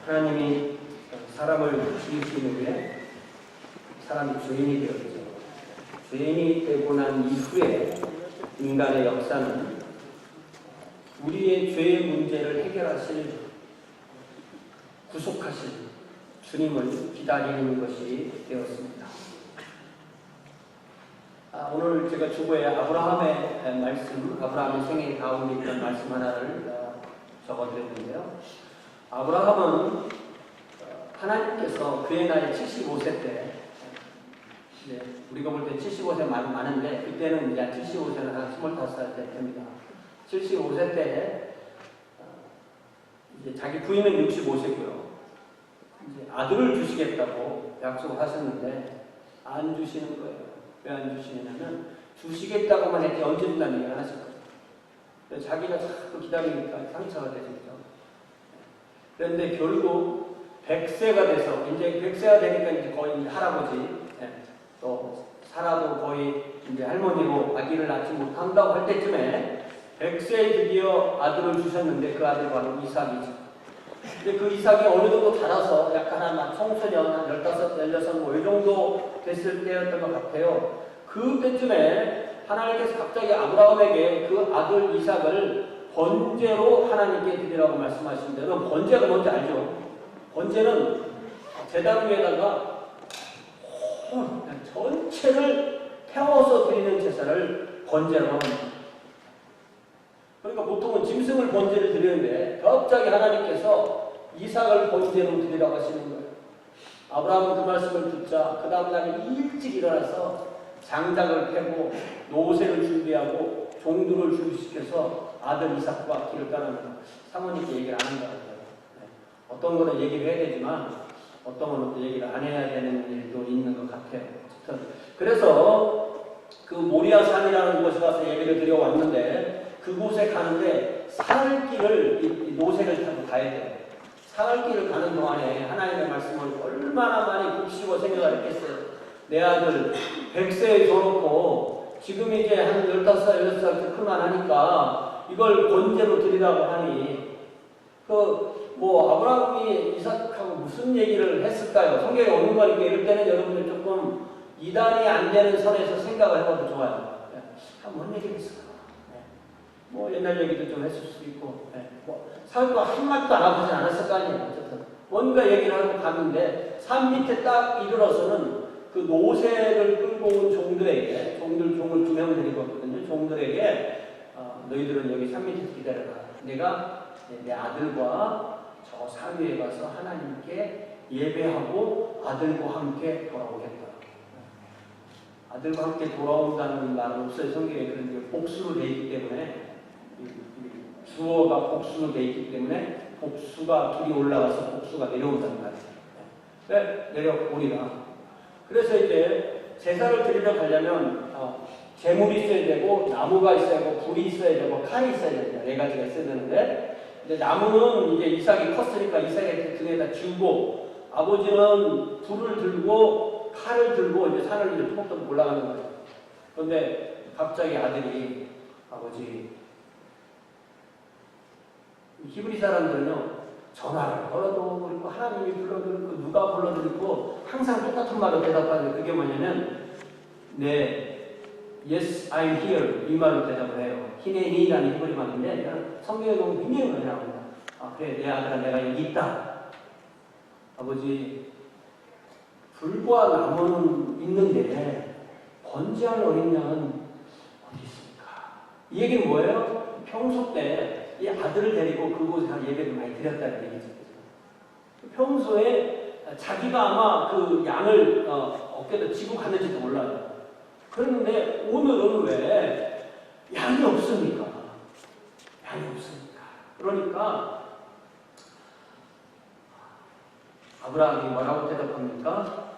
하나님이 사람을 지으신 후에 사람이 죄인이 되었죠. 죄인이 되고 난 이후에 인간의 역사는 우리의 죄의 문제를 해결하실, 구속하실 주님을 기다리는 것이 되었습니다. 오늘 제가 주보에 아브라함의 말씀, 아브라함의 생애 가운데 있던 말씀 하나를 적어드렸는데요. 아브라함은 하나님께서 그의 나이 75세 때, 우리가 볼 때 75세 많은데 그때는 이제 75세는 한 25살 때 됩니다. 75세 때 이제 자기 부인은 65세고요. 이제 아들을 주시겠다고 약속을 하셨는데 안 주시는 거예요. 왜 안 주시냐면 주시겠다고만 했지 언제 준다는 얘기를 안 하셨거든요. 자기가 자꾸 기다리니까 상처가 되죠. 그런데 결국 100세가 돼서 이제 100세가 되니까 이제 거의 이제 할아버지, 또 살아도 거의 이제 할머니고 아기를 낳지 못한다고 할 때쯤에 100세에 드디어 아들을 주셨는데 그 아들이 바로 이삭이죠. 근데 그 이삭이 어느 정도 자라서 약간 한 청소년, 한 15, 16, 뭐 이 정도 됐을 때였던 것 같아요. 그때쯤에 하나님께서 갑자기 아브라함에게 그 아들 이삭을 번제로 하나님께 드리라고 말씀하신 대로, 번제가 뭔지 알죠? 번제는 제단 위에다가 전체를 태워서 드리는 제사를 번제라고 합니다. 그러니까 보통은 짐승을 번제를 드리는데 갑자기 하나님께서 이삭을 번제로 드리라고 하시는 거예요. 아브라함은 그 말씀을 듣자 그 다음날 일찍 일어나서 장작을 패고 노새를 준비하고 종들을 준비시켜서 아들 이삭과 길을 떠납니다. 사모님께 얘기를 안 한다고 해요. 어떤 거는 얘기를 해야 되지만 어떤 거는 또 얘기를 안 해야 되는 일도 있는 것 같아요. 그래서 그 모리아산이라는 곳에 가서 예배를 드려왔는데 그곳에 가는데 사흘길을 노새를 타고 가야 돼요. 사흘길을 가는 동안에 하나님의 말씀을 얼마나 많이 곱씹어 생각을 했겠어요. 내 아들 100세에 줘놓고 지금 이제 한 15살, 16살 크만 하니까 이걸 번제로 드리라고 하니 아브라함이 이삭하고 무슨 얘기를 했을까요? 성경에 없는 거니까 이럴 때는 여러분들 조금 이단이 안 되는 선에서 생각을 해봐도 좋아요. 뭔 얘기를 했을까? 옛날 얘기도 좀 했을 수도 있고, 사흘 동안 한마디도 안 하지 않았을 거 아니에요. 어쨌든 뭔가 얘기를 하고 갔는데 산 밑에 딱 이르러서는 그 노새를 끌고 온 종들에게, 종을 2명 데리고 왔거든요. 종들에게 너희들은 여기 산 밑에서 기다려라. 내가 내 아들과 저 산 위에 가서 하나님께 예배하고 아들과 함께 돌아오겠다. 아들과 함께 돌아온다는 말은 없어요. 성경에. 그런데 복수로 되어 있기 때문에, 주어가 복수로 되어 있기 때문에 복수가 둘이 올라가서 복수가 내려온다는 말이에요. 내려오리라. 그래서 이제 제사를 드리러 가려면 재물이 있어야 되고 나무가 있어야 되고 불이 있어야 되고 칼이 있어야 됩니다. 4가지가 있어야 되는데 이제 나무는 이제 이삭이 컸으니까 이삭의 등에다 지우고 아버지는 불을 들고 칼을 들고 이제 산을 이제 토목토목 올라가는 거예요. 그런데 갑자기 아들이 아버지, 히브리 사람들은요 전화를 걸어도 그렇고 하나님이 불러도 그렇고 누가 불러도 그렇고 항상 똑같은 말로 대답하는데 그게 뭐냐면 Yes, I'm here 이 말로 대답을 해요. 히네니라는 히브리 말인데 성경에 보면 굉장히 많이 나옵니다. 그래 내 아들아 내가 여기 있다. 아버지 불과 나무는 있는데 번제할 어린 양은 어디 있습니까? 이 얘기는 뭐예요? 평소 때 이 아들을 데리고 그곳에 예배를 많이 드렸다는 얘기죠. 평소에 자기가 아마 그 양을 어깨에다 지고 갔는지도 몰라요. 그런데 오늘은 왜 양이 없습니까? 양이 없습니까? 그러니까 아브라함이 뭐라고 대답합니까?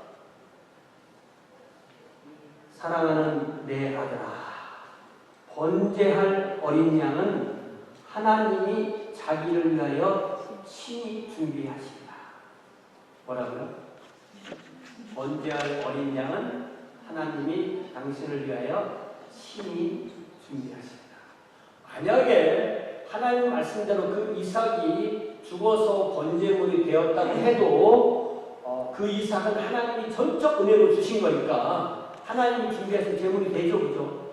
사랑하는 내 아들아, 번제할 어린 양은 하나님이 자기를 위하여 친히 준비하신다. 뭐라고요? 번제할 어린 양은 하나님이 당신을 위하여 친히 준비하신다. 만약에 하나님 말씀대로 그 이삭이 죽어서 번제물이 되었다고 해도 그 이삭은 하나님이 전적 은혜로 주신 거니까 하나님이 준비하신 제물이 되죠. 그죠?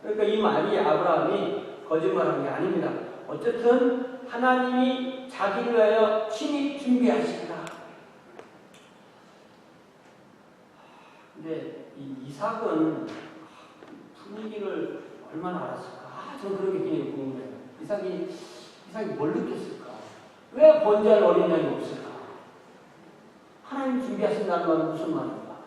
그러니까 이 말이 아브라함이 거짓말한 게 아닙니다. 어쨌든 하나님이 자기를 위하여 친히 준비하신다. 근데 이 이삭은 분위기를 얼마나 알았을까? 저는 그렇게 굉장히 궁금해요. 이삭이 뭘 느꼈을까? 왜 번제할 어린 양이 없을까? 하나님 준비하신다는 말은 무슨 말인가?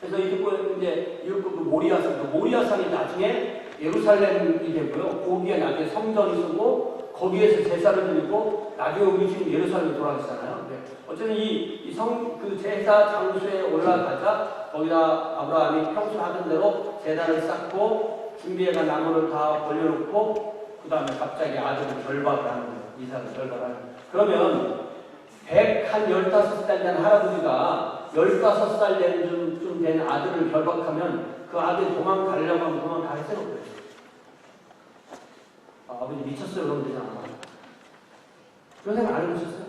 그래서 이제 그 모리아산이 나중에 예루살렘이 되고요. 거기에 나중에 성전이 서고 거기에서 제사를 드리고 나중에 우리 지금 예루살렘에 돌아가시잖아요. 어쨌든 그 제사 장소에 올라가자 거기다 아브라함이 평소 하던 대로 제단을 쌓고 준비해간 나무를 다 벌려놓고 그 다음에 갑자기 아들을 결박을 하는 거예요. 이삭을 결박을 하는 거예요. 그러면 15살 된 할아버지가 15살 된 아들을 결박하면 그 아들이 도망가려고 하면 도망가겠어요? 아버지 미쳤어요 그러면 되잖아. 그런 생각 안 해보셨어요?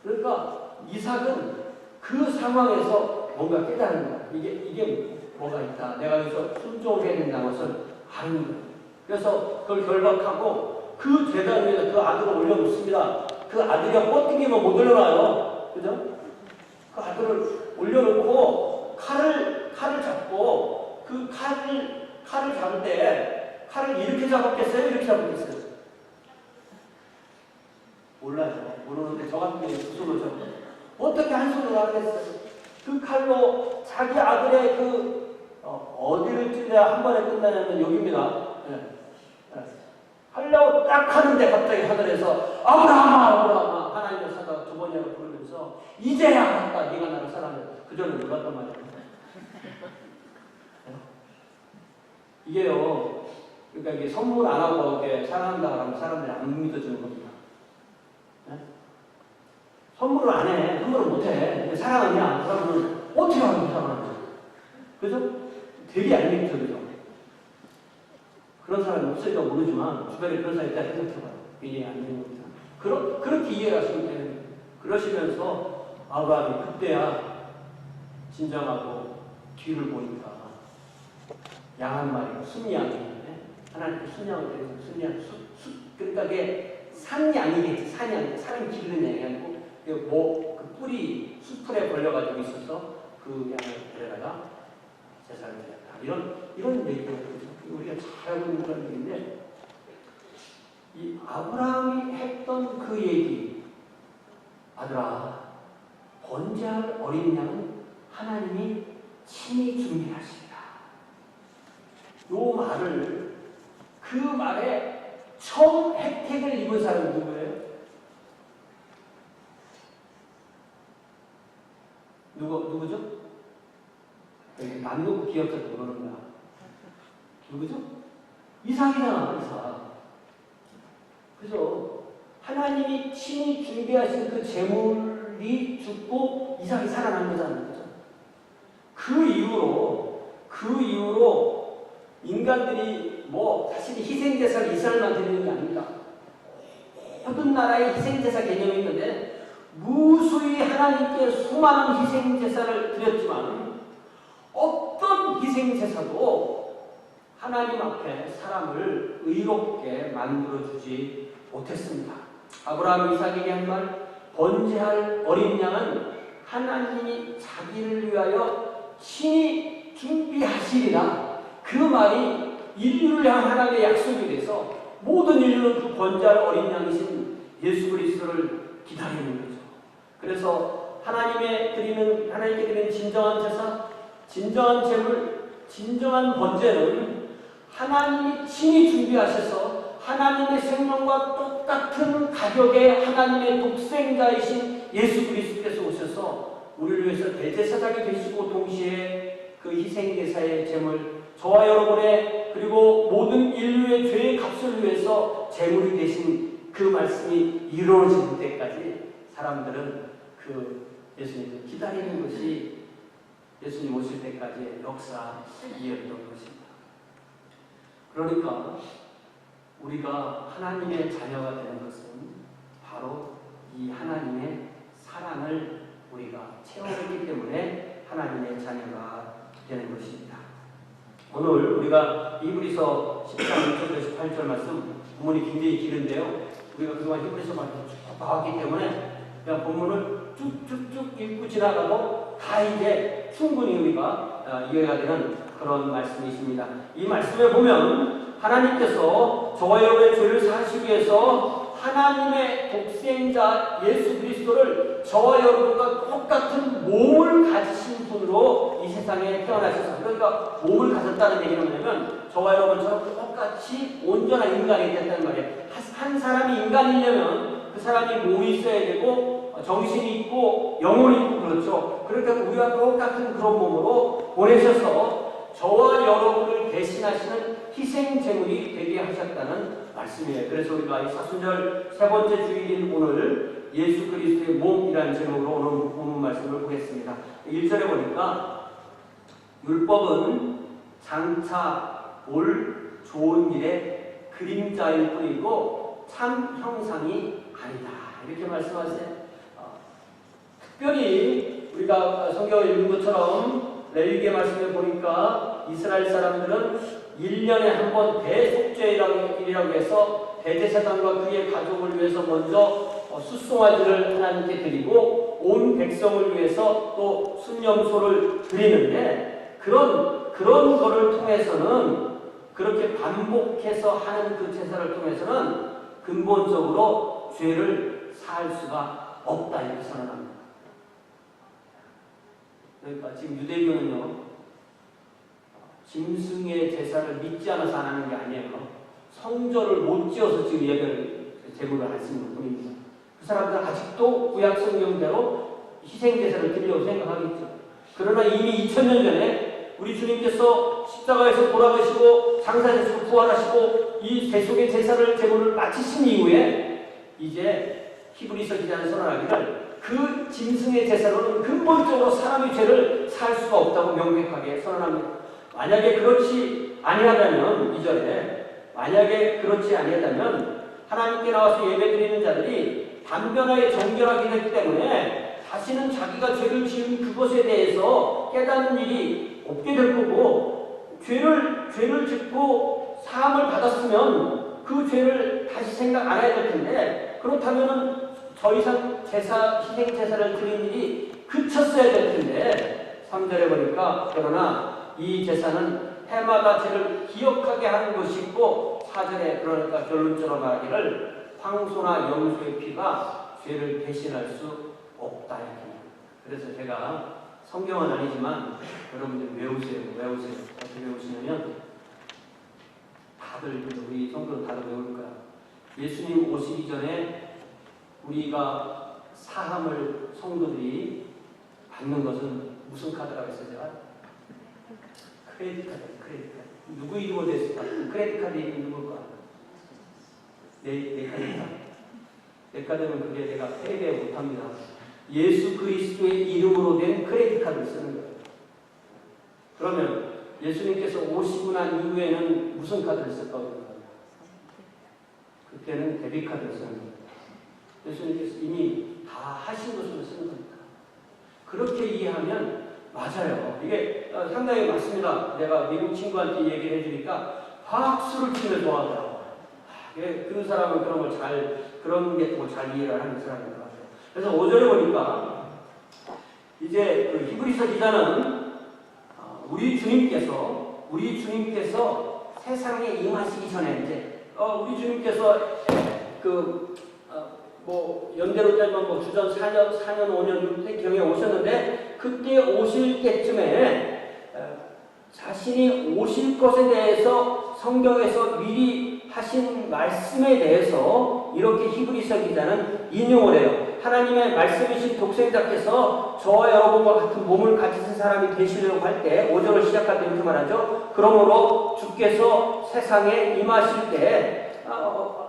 그러니까 이삭은 그 상황에서 뭔가 깨달은 거야. 이게 뭐가 있다. 내가 여기서 순종해야 된다는 것을 아는 거예요. 그래서 그걸 결박하고 그 제단 위에서 그 아들을 올려놓습니다. 그 아들이 뻗기면 못 올려놔요. 그죠? 그 아들을 올려놓고 칼을 잡고 그 칼을 잡을 때 칼을 이렇게 잡았겠어요? 이렇게 잡았겠어요? 몰라요. 모르는데 저 같은 경우에 두 손으로 잡고 어떻게 한 손으로 하겠어요? 그 칼로 자기 아들의 어디를 찔러야 한 번에 끝나냐면 여기입니다. 하려고 딱 하는데 갑자기 하늘에서 아브라함아 하나님을 사다가 두 번이라고 부르면서 이제야 알았다. 네가 나를 사랑해. 그전에 몰랐단 말이에요. 이게요. 그러니까 이게 선물 안 하고 이렇게 사랑한다 그러면 사람들이 안 믿어주는 겁니다. 선물을 안 해. 선물을 못 해. 사랑하냐? 그러면 어떻게 하는 사랑하냐? 그죠? 되게 안 믿죠. 그죠? 그런 사람이 없을까 모르지만 주변에 그런 사람이 있다 생각해봐요. 굉장히 안 믿는 겁니다. 그렇게 이해를 하시면 되는 거예요. 그러시면서 아브라함이 그때야 진정하고 뒤를 보니까 양 한 마리가 순양이 하나님께 순양을 드려서 순양 그러니까 그게 산양이겠지. 사람이 기르는 양이 아니고 그 뿔이 수풀에 걸려가지고 있어서 그 양을 데려다가 제사를 드렸다. 이런 얘기예요. 우리가 잘 알고 있는 그런 얘기인데 이 아브라함이 했던 그 얘기 아들아 번제할 어린 양은 하나님이 친히 준비하신다. 요 말을 그 말에 처음 혜택을 입은 사람이 누구예요? 누구죠? 남 놓고 기억해서 그러는 거야. 누구죠? 이삭이잖아, 이삭. 그래서 하나님이 친히 준비하신 그 제물이 죽고 이삭이 살아난 거잖아요. 그 이후로 인간들이 사실 희생제사를 이스라엘만 드리는 게 아닙니다. 모든 나라의 희생제사 개념이 있는데 무수히 하나님께 수많은 희생제사를 드렸지만 어떤 희생제사도 하나님 앞에 사람을 의롭게 만들어주지 못했습니다. 아브라함 이삭에게 한 말, 번제할 어린 양은 하나님이 자기를 위하여 친히 준비하시리라. 그 말이 인류를 향한 하나님의 약속이 돼서 모든 인류는 그 번제할 어린 양이신 예수 그리스도를 기다리는 거죠. 그래서 하나님께 드리는 진정한 제사, 진정한 제물, 진정한 번제는 하나님이 친히 준비하셔서 하나님의 생명과 똑같은 가격의 하나님의 독생자이신 예수 그리스도께서 오셔서 우리를 위해서 대제사장이 되시고 동시에 그 희생제사의 제물 저와 여러분의 그리고 모든 인류의 죄의 값을 위해서 제물이 되신 그 말씀이 이루어질 때까지 사람들은 그 예수님을 기다리는 것이 예수님 오실 때까지의 역사이었던 것입니다. 그러니까 우리가 하나님의 자녀가 되는 것은 바로 이 하나님 되는 것입니다. 오늘 우리가 히브리서 13장 1절에서 8절 말씀, 본문이 굉장히 길은데요. 우리가 그동안 히브리서만 쭉 봐왔기 때문에 그냥 본문을 쭉쭉쭉 읽고 지나가도 다 이제 충분히 우리가 이해가 되는 그런 말씀이십니다. 이 말씀에 보면 하나님께서 저와 여러분의 죄를 사하시기 위해서 하나님의 독생자 예수 그리스도를 저와 여러분과 똑같은 몸을 가지신 분으로 이 세상에 태어나셔서, 그러니까 몸을 가졌다는 얘기는 뭐냐면 저와 여러분처럼 똑같이 온전한 인간이 됐다는 말이에요. 한 사람이 인간이려면 그 사람이 몸이 있어야 되고 정신이 있고 영혼이 있고 그렇죠. 그러니까 우리와 똑같은 그런 몸으로 보내셔서 저와 여러분을 대신하시는 희생 제물이 되게 하셨다는 말씀이에요. 그래서 우리가 이 사순절 세 번째 주일인 오늘 예수 그리스도의 몸이라는 제목으로 오늘 본문 말씀을 보겠습니다. 1절에 보니까 율법은 장차 올 좋은 일의 그림자일 뿐이고 참 형상이 아니다. 이렇게 말씀하세요. 특별히 우리가 성경을 읽은 것처럼 레위기의 말씀에 보니까 이스라엘 사람들은 1년에 한 번 대속죄일이라고 해서 대제사장과 그의 가족을 위해서 먼저 숫송아지를 하나님께 드리고 온 백성을 위해서 또 순념소를 드리는데 그런 거를 통해서는, 그렇게 반복해서 하는 그 제사를 통해서는 근본적으로 죄를 사할 수가 없다, 이렇게 선언합니다. 그러니까 지금 유대교는요, 짐승의 제사를 믿지 않아서 안 하는 게 아니에요. 성전을 못 지어서 지금 예배를, 제물을 안 쓰는 뿐입니다. 그 사람들은 아직도 구약 성경대로 희생 제사를 드리려고 생각하겠죠. 그러나 이미 2000년 전에 우리 주님께서 십자가에서 돌아가시고 장사되시고 부활하시고 이 대속의 제사를, 제물을 마치신 이후에 이제 히브리서 기자는 선언하기를 그 짐승의 제사로는 근본적으로 사람의 죄를 살 수가 없다고 명백하게 선언합니다. 만약에 그렇지 아니하다면, 이전에 만약에 그렇지 아니하다면 하나님께 나와서 예배드리는 자들이 단변하에 정결하게 됐기 때문에 다시는 자기가 죄를 지은 그것에 대해서 깨닫는 일이 없게 될 거고, 죄를 짓고 사함을 받았으면 그 죄를 다시 생각 안 해야 될 텐데, 그렇다면 더 이상 희생 제사를 드리는 일이 그쳤어야 될 텐데, 3절에 보니까 그러나 이 제사는 해마다 죄를 기억하게 하는 것이 있고, 4절에 그러니까 결론적으로 말하기를 황소나 염소의 피가 죄를 대신할 수 없다. 그래서 제가 성경은 아니지만 여러분들 외우세요. 어떻게 외우시냐면, 다들 우리 성경 다들 외울 거야. 예수님 오시기 전에 우리가 사함을 성도들이 받는 것은 무슨 카드라고 했어요? 크레딧 카드. 누구 이름으로 됐을까? 크레딧 카드 이름이 누굴까? 내 카드다. 내 카드는 그게 내가 패배 못합니다. 예수 그리스도의 이름으로 된 크레딧 카드를 쓰는 거예요. 그러면 예수님께서 오시고 난 이후에는 무슨 카드를 쓸까요? 그때는 데뷔 카드를 쓰는 거예요. 예수님께서 이미 다 하신 것으로 쓰는 겁니다. 그렇게 이해하면 맞아요. 이게 상당히 맞습니다. 내가 미국 친구한테 얘기를 해주니까 박수를 치며 좋아하더라고요. 그 사람은 그런 걸 그런 게 잘 이해를 하는 사람인 것 같아요. 그래서 5절에 보니까 이제 그 히브리서 기자는 우리 주님께서 세상에 임하시기 전에 이제 우리 주님께서 연대로 따지면 주전 4년, 5년 경에 오셨는데, 그때 오실 때쯤에 자신이 오실 것에 대해서 성경에서 미리 하신 말씀에 대해서 이렇게 히브리서 기자는 인용을 해요. 하나님의 말씀이신 독생자께서 저와 여러분과 같은 몸을 가지신 사람이 되시려고 할 때, 5절을 시작할 때 이렇게 말하죠. 그러므로 주께서 세상에 임하실 때,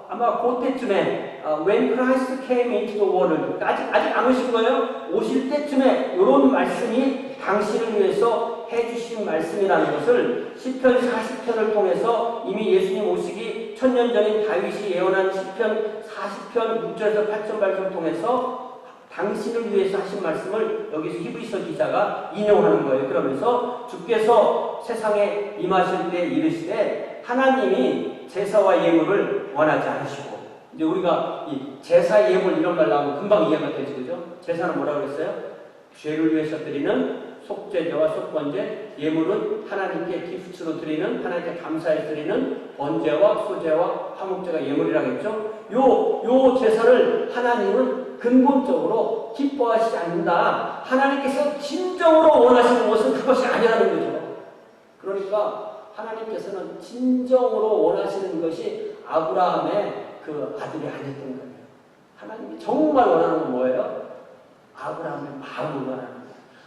아마 그때쯤에 when Christ came into the world, 아직 안 오신 거예요? 오실 때쯤에 이런 말씀이 당신을 위해서 해주신 말씀이라는 것을 시편 40편을 통해서 이미 예수님 오시기 1000년 전인 다윗이 예언한 시편 40편 6절에서 8절 말씀을 통해서 당신을 위해서 하신 말씀을 여기서 히브리서 기자가 인용하는 거예요. 그러면서 주께서 세상에 임하실 때 이르시되 하나님이 제사와 예물을 원하지 않으시고, 이제 우리가 이 제사 예물 이런 말 나오면 금방 이해가 되죠. 그죠? 제사는 뭐라고 그랬어요? 죄를 위해서 드리는 속죄제와 속번제, 예물은 하나님께 기프트로 드리는, 하나님께 감사해 드리는 번제와 소제와 화목제가 예물이라고 했죠. 요 제사를 하나님은 근본적으로 기뻐하시지 않는다. 하나님께서 진정으로 원하시는 것은 그것이 아니라는 거죠. 그러니까 하나님께서는 진정으로 원하시는 것이 아브라함의 그 아들이 아니었던 거예요. 하나님이 정말 원하는 건 뭐예요? 아브라함의 마음을 원하는 거예요.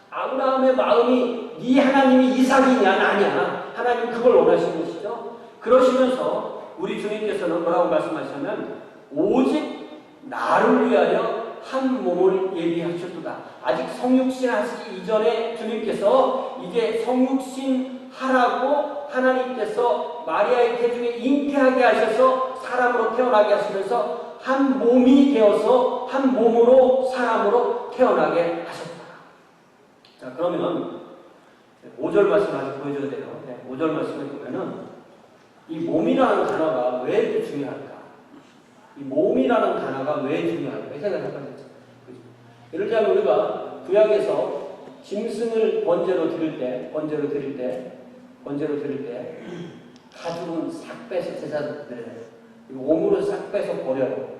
아브라함의 마음이 네 하나님이 이삭이냐 아니야. 하나님 그걸 원하시는 것이죠. 그러시면서 우리 주님께서는 뭐라고 말씀하시냐면 오직 나를 위하여 한 몸을 예비하셨도다. 아직 성육신 하시기 이전에 주님께서 이제 성육신 하라고 하나님께서 마리아의 태중에 잉태하게 하셔서 사람으로 태어나게 하시면서 한 몸이 되어서 한 몸으로 사람으로 태어나게 하셨다. 자, 그러면 5절 말씀 아직 보여줘야 돼요. 5절 말씀을 보면은 이 몸이라는 단어가 왜 이렇게 중요할까? 이 몸이라는 단어가 왜 중요할까? 이 생각을 해봐야죠. 예를 들자면 우리가 구약에서 짐승을 번제로 드릴 때 가죽은 싹 빼서 제사를 드려요. 오물은 싹 빼서 버려요.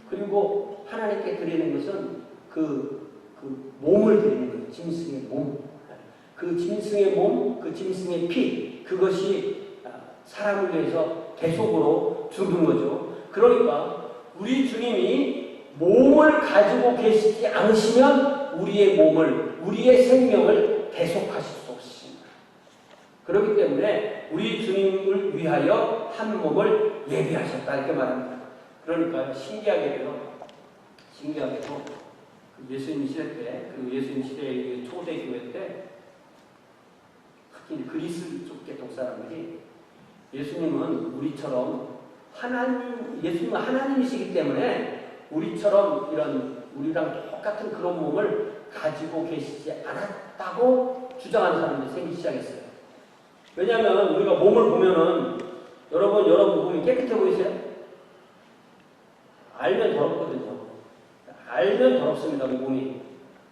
그리고 하나님께 드리는 것은 그 몸을 드리는 거예요. 짐승의 몸. 그 짐승의 몸, 그 짐승의 피, 그것이 사람을 위해서 대속으로 죽은 거죠. 그러니까 우리 주님이 몸을 가지고 계시지 않으시면 우리의 몸을, 우리의 생명을 대속하실 수 없습니다. 그렇기 때문에 우리 주님을 위하여 한 몸을 예비하셨다 이렇게 말합니다. 그러니까 신기하게도 예수님 시대 때, 그 예수님 시대의 초대교회 때 특히 그리스 쪽 계통 사람들이 예수님은 우리처럼 예수님은 하나님이시기 때문에 우리처럼 우리랑 똑같은 그런 몸을 가지고 계시지 않았다고 주장하는 사람들이 생기기 시작했어요. 왜냐하면 우리가 몸을 보면은 여러분 몸이 깨끗해 보이세요? 알면 더럽거든요. 알면 더럽습니다, 우리 몸이.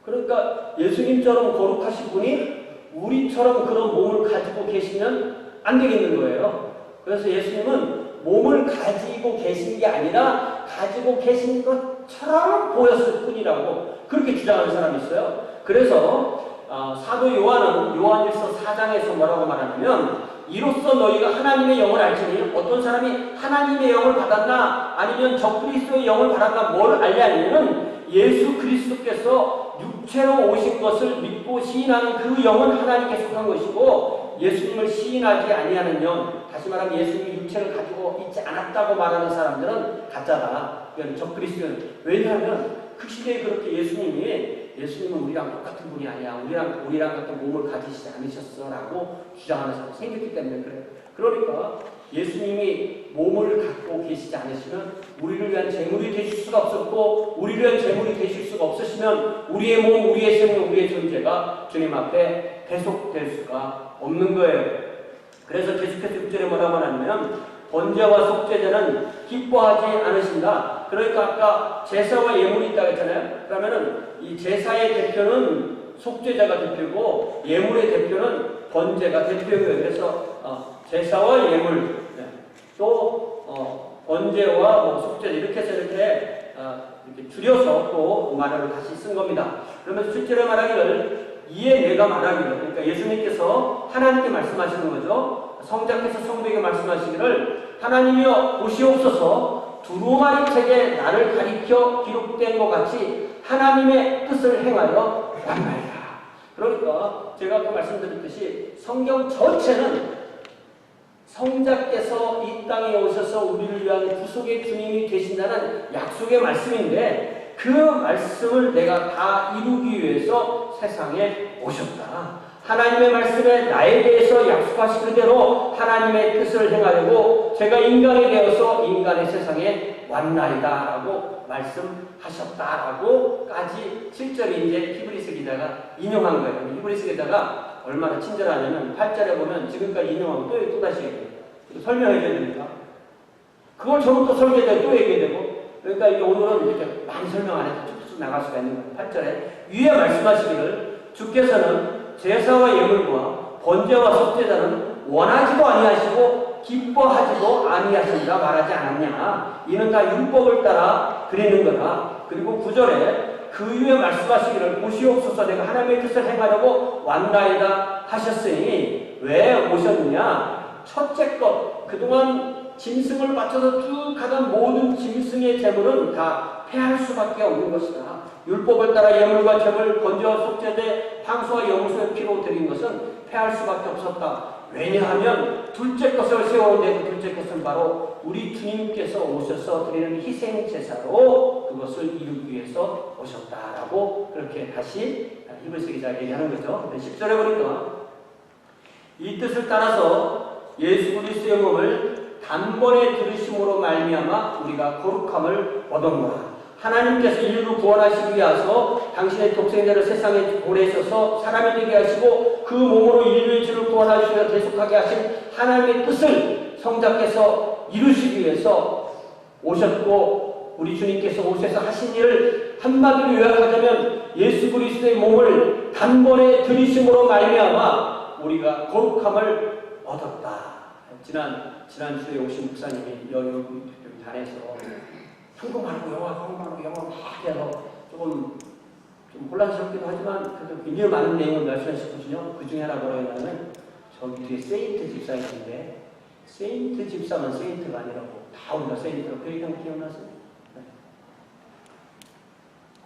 그러니까 예수님처럼 거룩하신 분이 우리처럼 그런 몸을 가지고 계시면 안 되겠는 거예요. 그래서 예수님은 몸을 가지고 계신 게 아니라 가지고 계신 것처럼 보였을 뿐이라고 그렇게 주장하는 사람이 있어요. 그래서 사도 요한은 요한일서 4장에서 뭐라고 말하냐면 이로써 너희가 하나님의 영을 알지니 어떤 사람이 하나님의 영을 받았나 아니면 적그리스도의 영을 받았나 뭘 알냐면 예수 그리스도께서 육체로 오신 것을 믿고 시인하는 그 영은 하나님께 속한 것이고 예수님을 시인하지 아니하는 영, 다시 말하면 예수님이 육체를 가지고 있지 않았다고 말하는 사람들은 가짜다. 이건 적그리스도는. 왜냐하면 그 시대에 그렇게 예수님은 우리랑 똑같은 분이 아니야. 우리랑 같은 몸을 가지시지 않으셨어라고 주장하는 사람이 생겼기 때문에 그래요. 그러니까 예수님이 몸을 갖고 계시지 않으시면 우리를 위한 재물이 되실 수가 없었고 우리를 위한 재물이 되실 수가 없으시면 우리의 몸, 우리의 생명, 우리의 존재가 주님 앞에 대속될 수가 없는 거예요. 그래서 계속해서 6절에 뭐라고 하냐면 번제와 속죄제는 기뻐하지 않으신다. 그러니까 아까 제사와 예물이 있다고 했잖아요. 그러면은 이 제사의 대표는 속죄제가 대표고 예물의 대표는 번제가 대표예요. 그래서 제사와 예물 또 번제와 속죄제 이렇게 해서 이렇게 줄여서 또 말을 다시 쓴 겁니다. 그러면서 실제로 말하기를 이에 내가 말하기를, 그러니까 예수님께서 하나님께 말씀하시는 거죠. 성자께서 성도에게 말씀하시기를 하나님이여 보시옵소서 두루마리 책에 나를 가리켜 기록된 것 같이 하나님의 뜻을 행하여 왔나이다. 그러니까 제가 아까 말씀드렸듯이 성경 전체는 성자께서 이 땅에 오셔서 우리를 위한 구속의 주님이 되신다는 약속의 말씀인데 그 말씀을 내가 다 이루기 위해서 세상에 오셨다. 하나님의 말씀에 나에 대해서 약속하신 그대로 하나님의 뜻을 행하려고 제가 인간이 되어서 인간의 세상에 왔나이다라고 말씀하셨다라고까지 7절에 이제 히브리서 기자가 인용한 거예요. 히브리서 기자가 얼마나 친절하냐면 8절에 보면 지금까지 인용하고 또 다시 얘기해요. 설명해줘야 됩니까? 그걸 저는 또 설계해야 또 얘기해야 되고, 그러니까 이게 오늘은 이렇게 많이 설명 안 해도 툭툭 나갈 수가 있는 거예요. 8절에 위에 말씀하시기를 주께서는 제사와 예물과 번제와 속죄자는 원하지도 아니하시고 기뻐하지도 아니하신다 말하지 않았냐. 이는 다 율법을 따라 드리는 거다. 그리고 9절에 그 위에 말씀하시기를 보시옵소서 내가 하나님의 뜻을 행하려고 왔나이다 하셨으니 왜 오셨느냐. 첫째 것 그동안 짐승을 바쳐서 쭉 가던 모든 짐승의 제물은 다 폐할 수밖에 없는 것이다. 율법을 따라 예물과 제물, 번제와 속죄제, 황소와 염소의 피로 드린 것은 폐할 수밖에 없었다. 왜냐하면 둘째 것을 세우는데 그 둘째 것은 바로 우리 주님께서 오셔서 드리는 희생 제사로 그것을 이루기 위해서 오셨다라고 그렇게 다시 히브리서 기자가 얘기하는 거죠. 10절에 보니까 이 뜻을 따라서 예수 그리스도의 몸을 단번에 들으심으로 말미암아 우리가 거룩함을 얻었노라. 하나님께서 인류를 구원하시기 위해서 당신의 독생자를 세상에 보내셔서 사람이 되게 하시고 그 몸으로 인류의 죄를 구원하시기 위해 계속하게 하신 하나님의 뜻을 성자께서 이루시기 위해서 오셨고 우리 주님께서 오셔서 하신 일을 한마디로 요약하자면 예수 그리스도의 몸을 단번에 들이심으로 말미암아 우리가 거룩함을 얻었다. 지난주에 오신 목사님이 여기 단에서 한국말하고 영어하고 막 해서 좀 혼란스럽기도 하지만 그래도 굉장히 많은 내용을 말씀하셨거든요. 그 중에 하나 뭐라고 했냐면 저기 뒤에 세인트 집사 있는데 세인트 집사만 세인트가 아니라고 다 우리가 세인트라고 그 얘기한 거 기억나세요? 네.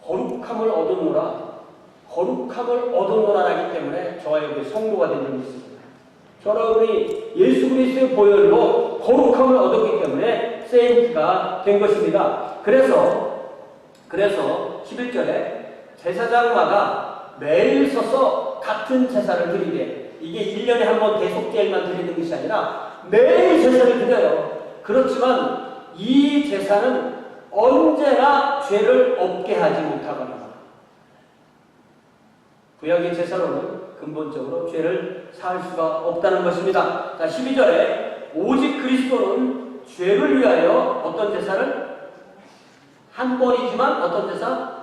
거룩함을 얻었노라 하기 때문에 저와 여기 성도가 된 적이 있습니다. 저와 우리 예수 그리스도의 보혈로 거룩함을 얻었기 때문에 세인트가 된 것입니다. 그래서 11절에 제사장마다 매일 서서 같은 제사를 드리게 이게 1년에 한 번 대속제일만 드리는 것이 아니라 매일 제사를 드려요. 그렇지만 이 제사는 언제나 죄를 없게 하지 못하거나 구약의 제사로는 근본적으로 죄를 사할 수가 없다는 것입니다. 자, 12절에 오직 그리스도는 죄를 위하여 어떤 제사를? 한 번이지만 어떤 제사?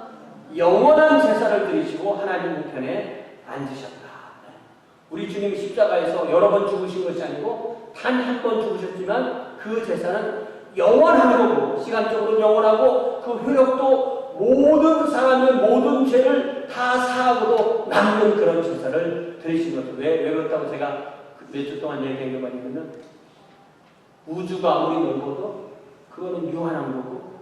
영원한 제사를 드리시고 하나님 우편에 앉으셨다. 우리 주님이 십자가에서 여러 번 죽으신 것이 아니고 단 한 번 죽으셨지만 그 제사는 영원한 거고 시간적으로 영원하고 그 효력도 모든 사람의 모든 죄를 다 사하고도 남는 그런 제사를 드리신 거죠. 왜 그렇다고 제가 몇 주 동안 얘기한 게 뭐냐면 우주가 아무리 넓어도 그거는 유한한 거고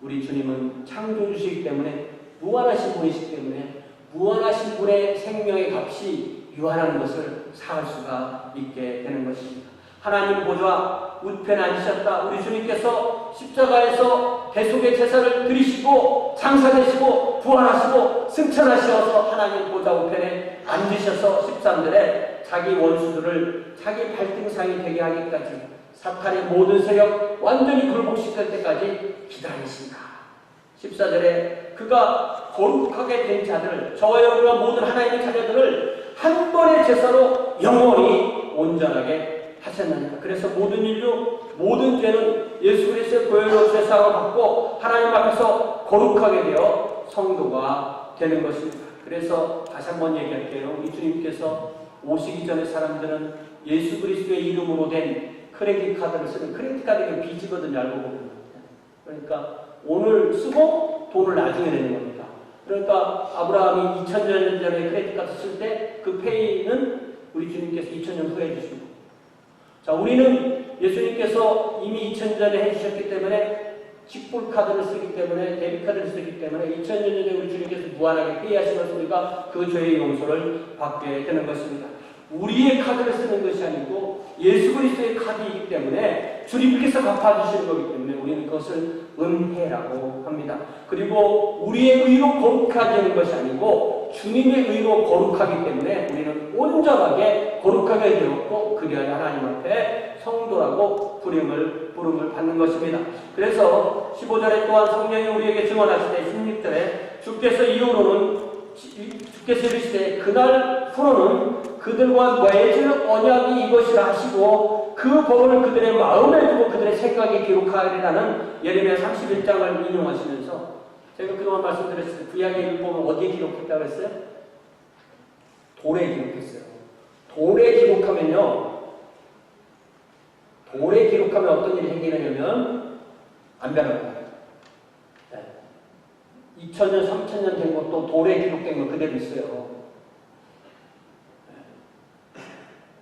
우리 주님은 창조주시기 때문에 무한하신 분이시기 때문에 무한하신 분의 생명의 값이 유한한 것을 사할 수가 있게 되는 것입니다. 하나님 보좌 우편에 앉으셨다. 우리 주님께서 십자가에서 대속의 제사를 드리시고 장사되시고 부활하시고 승천하셔서 하나님 보좌 우편에 앉으셔서 13절에 자기 원수들을 자기 발등상이 되게 하기까지 사탄의 모든 세력 완전히 굴복시킬 때까지 기다리신다. 14절에 그가 거룩하게 된 자들을 저와 여러분과 모든 하나님의 자녀들을 한 번의 제사로 영원히 온전하게 하셨느니라. 그래서 모든 인류 모든 죄는 예수 그리스도의 보혈로 죄사함을 받고 하나님 앞에서 거룩하게 되어 성도가 되는 것입니다. 그래서 다시 한번 얘기할게요. 우리 주님께서 오시기 전에 사람들은 예수 그리스도의 이름으로 된 크레딧 카드를 쓰는 크레딧 카드가 빚이거든요. 알고 보면. 그러니까 오늘 쓰고 돈을 나중에 내는 겁니다. 그러니까 아브라함이 2000년 전에 크레딧 카드 쓸 때 그 페이는 우리 주님께서 2000년 후에 해주시고 자 우리는 예수님께서 이미 2000년 전에 해주셨기 때문에 직불 카드를 쓰기 때문에 데뷔 카드를 쓰기 때문에 2000년 전에 우리 주님께서 무한하게 페이하시면서 그 죄의 용서를 받게 되는 것입니다. 우리의 카드를 쓰는 것이 아니고 예수 그리스도의 카드이기 때문에 주님께서 갚아주시는 거기 때문에 우리는 그것을 은혜라고 합니다. 그리고 우리의 의로 거룩하게 되는 것이 아니고 주님의 의로 거룩하기 때문에 우리는 온전하게 거룩하게 되었고 그리하여 하나님 앞에 성도라고 부름을 받는 것입니다. 그래서 15절에 또한 성령이 우리에게 증언하실 때 16절에 주께서 이르시되 그날 후로는 그들과 맺을 언약이 이것이라 하시고 그 법을 그들의 마음에 두고 그들의 생각에 기록하리라는 예레미야 31장을 인용하시면서 제가 그동안 말씀드렸을 때 구약의 율법을 어디에 기록했다고 했어요? 돌에 기록했어요. 돌에 기록하면 어떤 일이 생기냐면 안 변합니다. 2000년, 3000년 된 것도 돌에 기록된 거 그대로 있어요.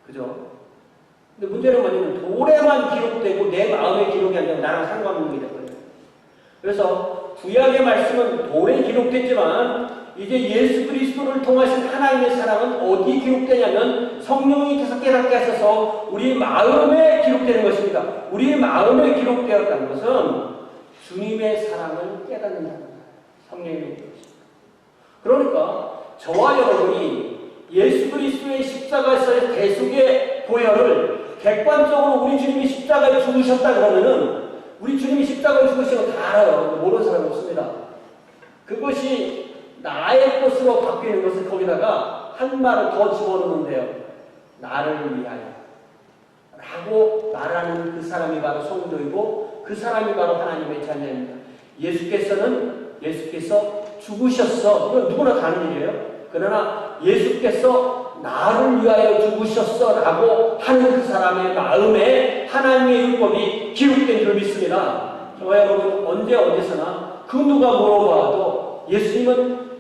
그죠? 근데 문제는 뭐냐면 돌에만 기록되고 내 마음에 기록이 안 되면 나랑 상관없는 게 되거든요. 그래서 구약의 말씀은 돌에 기록됐지만 이제 예수 그리스도를 통하신 하나님의 사랑은 어디 기록되냐면 성령님께서 깨닫게 하셔서 우리 마음에 기록되는 것입니다. 우리 마음에 기록되었다는 것은 주님의 사랑을 깨닫는다는 거예요. 성령님의 것입니다. 그러니까 저와 여러분이 예수 그리스도의 십자가에서의 대속의 보혈을 객관적으로 우리 주님이 십자가에 죽으셨다 그러면은 우리 주님이 십자가에 죽으신 거 다 알아요. 모르는 사람이 없습니다. 그것이 나의 것으로 바뀌는 것을 거기다가 한 말을 더 집어넣는데요. 나를 위하여 라고 말하는 그 사람이 바로 성도이고 그 사람이 바로 하나님의 자녀입니다. 예수께서 죽으셨어. 이건 누구나 다 아는 일이에요. 그러나 예수께서 나를 위하여 죽으셨어 라고 하는 그 사람의 마음에 하나님의 율법이 기록된 줄 믿습니다. 저와 여러분 언제 어디서나 그 누가 물어봐도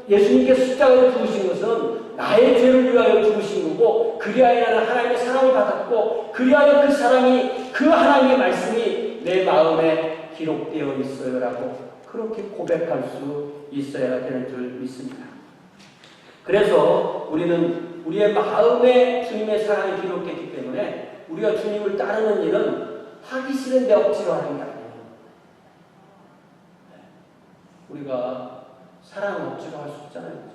예수님께서 십자가에 죽으신 것은 나의 죄를 위하여 죽으신 거고 그리하여 나는 하나님의 사랑을 받았고 그리하여 그 사랑이 그 하나님의 말씀이 내 마음에 기록되어 있어요 라고 그렇게 고백할 수 있어야 되는 줄 믿습니다. 그래서 우리는 우리의 마음에 주님의 사랑이 기록됐기 때문에 우리가 주님을 따르는 일은 하기 싫은데 억지로 하는 게 아니에요. 우리가 사랑을 억지로 할 수 없잖아요.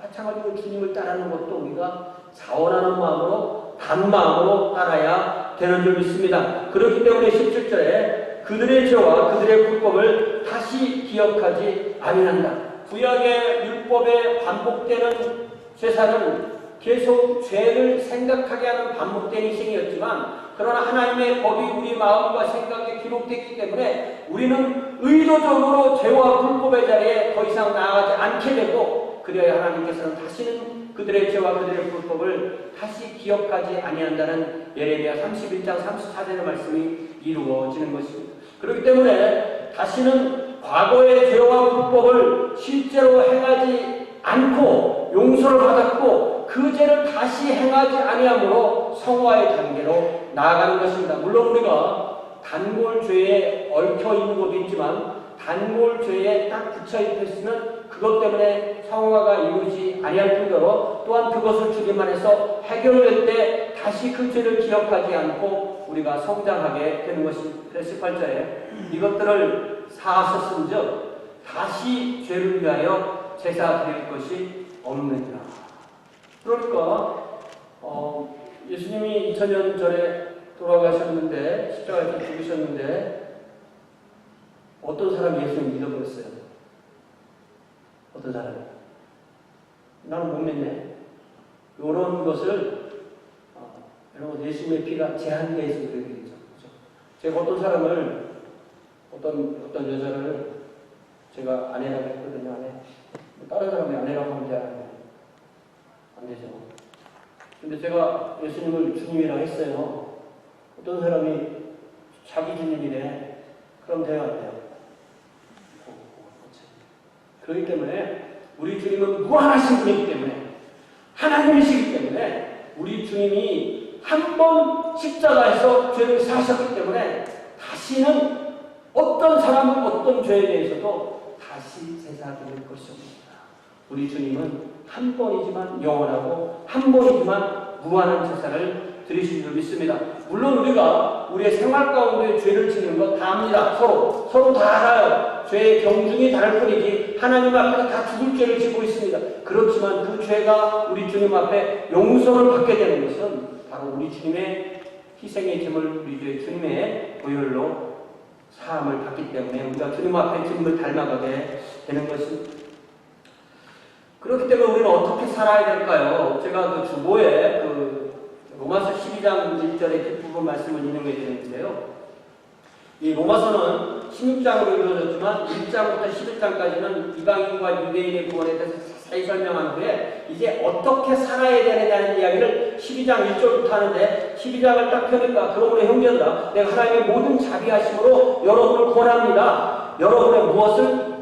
마찬가지로 주님을 따르는 것도 우리가 자원하는 마음으로 단마음으로 따라야 되는 줄 믿습니다. 그렇기 때문에 17절에 그들의 죄와 그들의 불법을 다시 기억하지 아니한다. 구약의 율법에 반복되는 제사는 계속 죄를 생각하게 하는 반복된 희생이었지만 그러나 하나님의 법이 우리 마음과 생각에 기록됐기 때문에 우리는 의도적으로 죄와 불법의 자리에 더 이상 나아가지 않게 되고 그래야 하나님께서는 다시는 그들의 죄와 그들의 불법을 다시 기억하지 아니한다는 예레미야 31장 34절의 말씀이 이루어지는 것입니다. 그렇기 때문에 다시는 과거의 죄와 불법을 실제로 행하지 않고 용서를 받았고 그 죄를 다시 행하지 아니함으로 성화의 단계로 나아가는 것입니다. 물론 우리가 단골죄에 얽혀 있는 것도 있지만 단골죄에 딱 붙여 있으면 그것 때문에 성화가 이루어지지 아니할 뿐더러 또한 그것을 주기만 해서 해결될 때 다시 그 죄를 기억하지 않고 우리가 성장하게 되는 것입니다. 그래서 18절에 이것들을 사하셨은즉 다시 죄를 위하여 제사 드릴 것이 없느니라. 그러니까 예수님이 2000년 전에 돌아가셨는데 십자가에서 죽으셨는데 어떤 사람이 예수님 믿어버렸어요? 어떤 사람이? 나는 못 믿네. 이런 것을 여러분 예수님의 피가 제한되어 있어서 그렇게 되죠. 제가 어떤 사람을 어떤 여자를 제가 아내라고 했거든요. 아내. 다른 사람이 아내라고 하면 안 되죠. 근데 제가 예수님을 주님이라고 했어요. 어떤 사람이 자기 주님이래. 그럼 돼요, 안 돼요? 그렇기 때문에 우리 주님은 무한하신 분이기 때문에 하나님이시기 때문에 우리 주님이 한 번 십자가에서 죄를 사셨기 때문에 다시는 어떤 사람은 어떤 죄에 대해서도 다시 제사 드릴 것이 없습니다. 우리 주님은 한 번이지만 영원하고 한 번이지만 무한한 제사를 드리신 줄 믿습니다. 물론 우리가 우리의 생활 가운데 죄를 지는 거 다 압니다. 서로 다 알아요. 죄의 경중이 다를 뿐이지 하나님 앞에서 다 죽을 죄를 짓고 있습니다. 그렇지만 그 죄가 우리 주님 앞에 용서를 받게 되는 것은 바로 우리 주님의 희생의 짐을 우리 주님의 보혈로 사함을 받기 때문에 우리가 주님 앞에 주님을 닮아가게 되는 것입니다. 그렇기 때문에 우리는 어떻게 살아야 될까요? 제가 그 주보에 로마서 12장 1절의 뒷부분 말씀을 인용해 드리는데요. 이 로마서는 16장으로 이루어졌지만 1장부터 11장까지는 이방인과 유대인의 구원에 대해서 자세히 설명한 후에 이제 어떻게 살아야 되느냐는 이야기를 12장 1절부터 하는데 12장을 딱 펴니까 그러므로 형제들아 내가 하나님의 모든 자비하심으로 여러분을 권합니다. 여러분의 무엇을?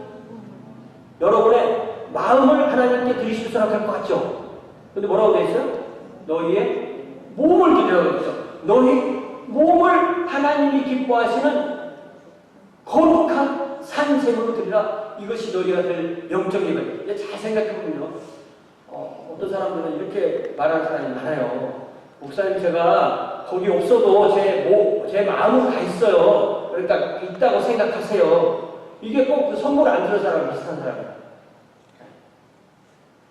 여러분의 마음을 하나님께 드리실 수락할 것 같죠? 근데 뭐라고 되어 있어요? 너희의 몸을 드리라고 했죠. 너희 몸을 하나님이 기뻐하시는 거룩한 산제물로 드리라. 이것이 너희가 될 영적 예배. 잘 생각해보면요. 어떤 사람들은 이렇게 말하는 사람이 많아요. 목사님 제가 거기 없어도 제 마음은 다 있어요. 그러니까 있다고 생각하세요. 이게 꼭 그 선물 안 주는 사람 비슷한 사람이에요.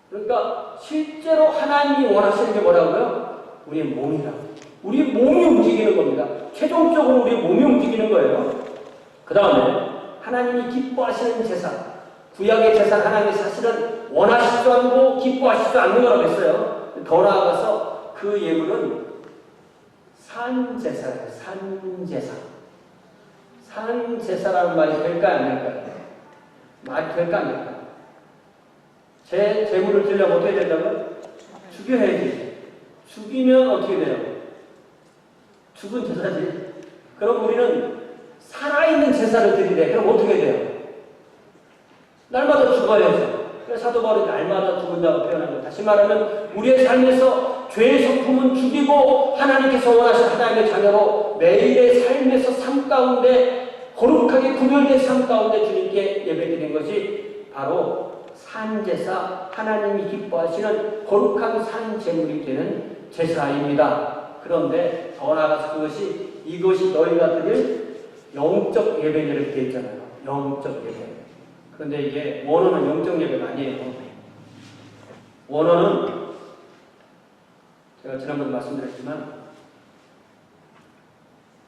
그러니까 실제로 하나님이 원하시는 게 뭐라고요? 우리의 몸이라고. 우리 몸이 움직이는 겁니다. 최종적으로 우리 몸이 움직이는 거예요. 그 다음에 하나님이 기뻐하시는 제사. 구약의 제사는 하나님이 사실은 원하시지도 않고 기뻐하시지도 않는 거라고 했어요. 더 나아가서 그 예물은 산제사예요. 산제사. 산제사라는 말이 될까요? 안 될까요? 말이 될까 안 될까요? 제 재물을 드리려면 어떻게 된다고요? 죽여야지. 죽이면 어떻게 돼요? 죽은 제사지. 그럼 우리는 살아있는 제사를 드리래. 그럼 어떻게 돼요? 날마다 죽어야죠. 그래서 사도 바울이 날마다 죽는다고 표현한 거예요. 다시 말하면 우리의 삶에서 죄의 성품은 죽이고 하나님께서 원하신 하나님의 자녀로 매일의 삶에서 삶 가운데 거룩하게 구별된 삶 가운데 주님께 예배드리는 것이 바로 산제사, 하나님이 기뻐하시는 거룩한 산제물이 되는 제사입니다. 그런데 더 나아가서 이것이 너희가 드릴 영적 예배를 되어 있잖아요. 영적 예배. 그런데 이게 원어는 영적 예배가 아니에요. 원어는 제가 지난번에 말씀드렸지만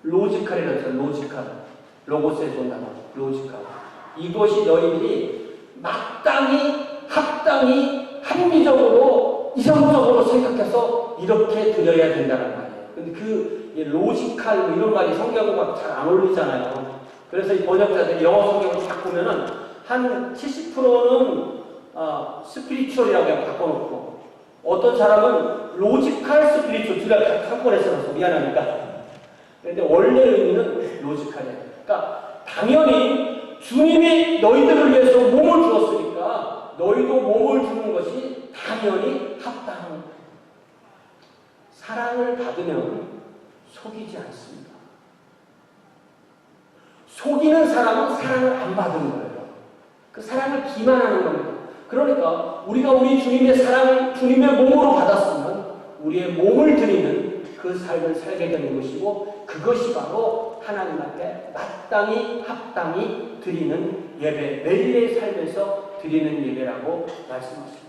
로지칼이라고 했어요. 로지칼. 로고스에서 온 단어. 로지칼. 이것이 너희들이 마땅히, 합당히, 합리적으로, 이성적으로 생각해서 이렇게 드려야 된다는 말이에요. 근데 그 로지칼 이런 말이 성경과 잘 안 어울리잖아요. 그래서 이 번역자들이 영어 성경을 딱 보면은 한 70%는 스피리추얼이라고 바꿔놓고 어떤 사람은 로지칼 스피리추얼 둘 다 한꺼번에 써놨어. 미안하니까. 그런데 원래 의미는 로지칼이에요. 그러니까 당연히 주님이 너희들을 위해서 몸을 주었으니까 너희도 몸을 주는 것이 당연히 합당한. 사랑을 받으면 속이지 않습니다. 속이는 사람은 사랑을 안 받은 거예요. 그 사랑을 기만하는 겁니다. 그러니까 우리가 우리 주님의 사랑을 주님의 몸으로 받았으면 우리의 몸을 드리는 그 삶을 살게 되는 것이고 그것이 바로 하나님 앞에 마땅히 합당히 드리는 예배, 매일의 삶에서 드리는 예배라고 말씀하십니다.